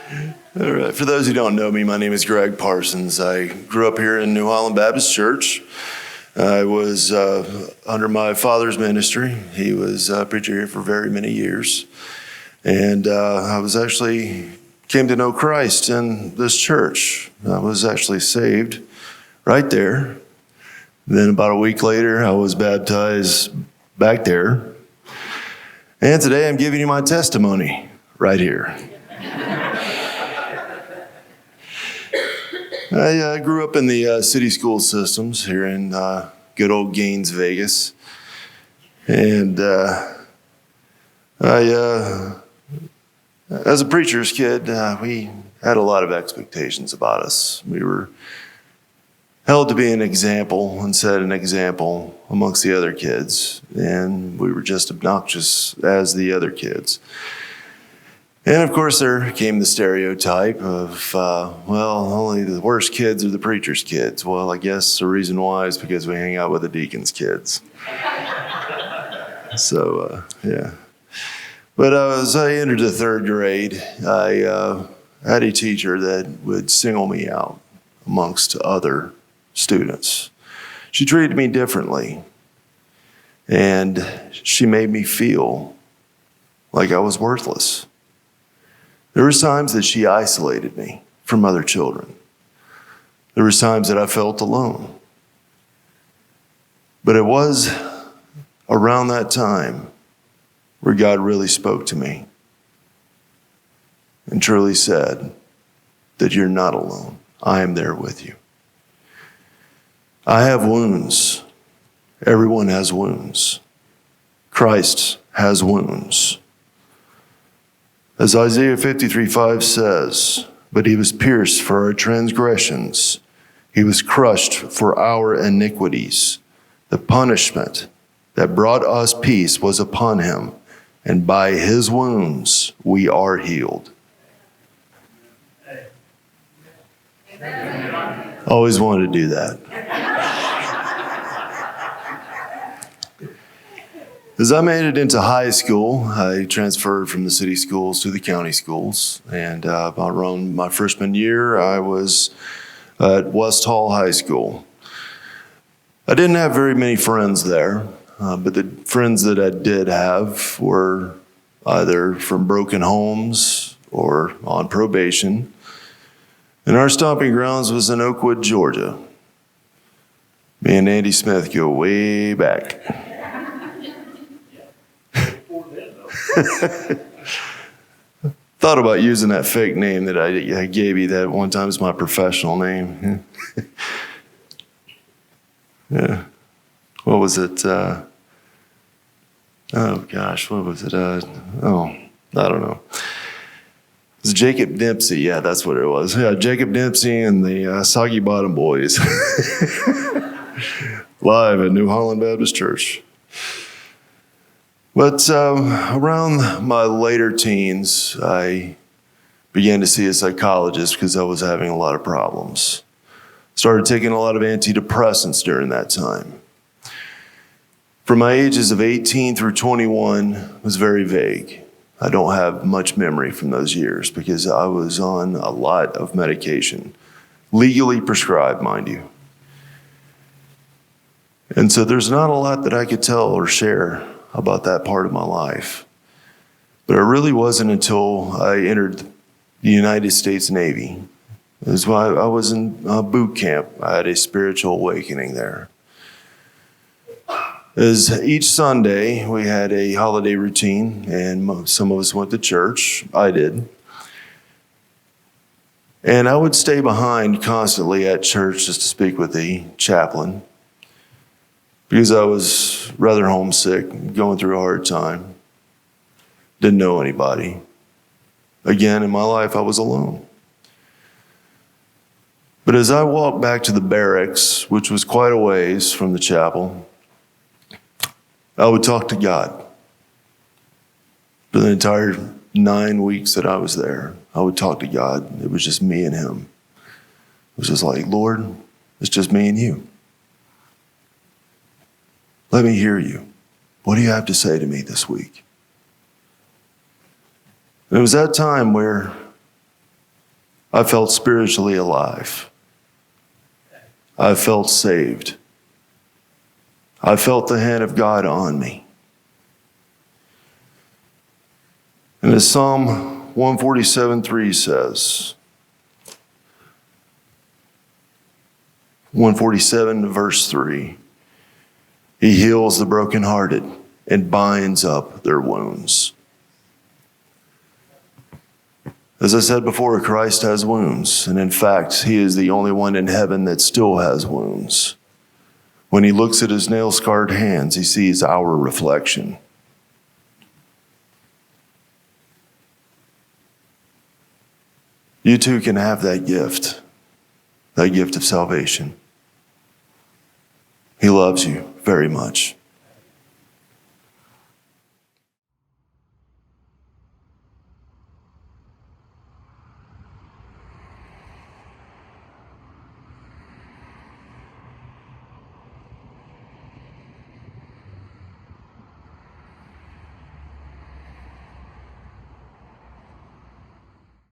All right. For those who don't know me, my name is Greg Parsons. I grew up here in New Holland Baptist Church. I was under my father's ministry. He was a preacher here for very many years. And I was actually came to know Christ in this church. I was actually saved right there. Then about a week later, I was baptized back there. And today I'm giving you my testimony right here. I grew up in the city school systems here in good old Gaines, Vegas. And as a preacher's kid, we had a lot of expectations about us. We were held to be an example and set an example amongst the other kids. And we were just obnoxious as the other kids. And of course, there came the stereotype of, only the worst kids are the preacher's kids. Well, I guess the reason why is because we hang out with the deacon's kids. So, yeah. But as I entered the third grade, I had a teacher that would single me out amongst other students. She treated me differently, and she made me feel like I was worthless. There were times that she isolated me from other children. There were times that I felt alone. But it was around that time where God really spoke to me and truly said that you're not alone. I am there with you. I have wounds. Everyone has wounds. Christ has wounds. As Isaiah 53:5 says, but he was pierced for our transgressions. He was crushed for our iniquities. The punishment that brought us peace was upon him, and by his wounds we are healed. Always wanted to do that. As I made it into high school, I transferred from the city schools to the county schools. And about around my freshman year, I was at West Hall High School. I didn't have very many friends there, but the friends that I did have were either from broken homes or on probation. And our stomping grounds was in Oakwood, Georgia. Me and Andy Smith go way back. Thought about using that fake name that I gave you that one time as my professional name. Yeah. What was it? What was it? I don't know. It was Jacob Dempsey. Yeah, that's what it was. Yeah, Jacob Dempsey and the Soggy Bottom Boys. Live at New Holland Baptist Church. But around my later teens, I began to see a psychologist because I was having a lot of problems. Started taking a lot of antidepressants during that time. From my ages of 18 through 21 was very vague. I don't have much memory from those years because I was on a lot of medication, legally prescribed, mind you. And so there's not a lot that I could tell or share about that part of my life. But it really wasn't until I entered the United States Navy. It was why I was in boot camp. I had a spiritual awakening there. As each Sunday, we had a holiday routine, and some of us went to church. I did. And I would stay behind constantly at church just to speak with the chaplain, because I was rather homesick, going through a hard time. Didn't know anybody. Again, in my life, I was alone. But as I walked back to the barracks, which was quite a ways from the chapel, I would talk to God. For the entire 9 weeks that I was there, I would talk to God. It was just me and him. It was just like, Lord, it's just me and you. Let me hear you. What do you have to say to me this week? And it was that time where I felt spiritually alive. I felt saved. I felt the hand of God on me. And as Psalm 147:3 says, 147 verse 3, He heals the brokenhearted and binds up their wounds. As I said before, Christ has wounds, and in fact, He is the only one in heaven that still has wounds. When He looks at His nail-scarred hands, He sees our reflection. You too can have that gift of salvation. He loves you very much.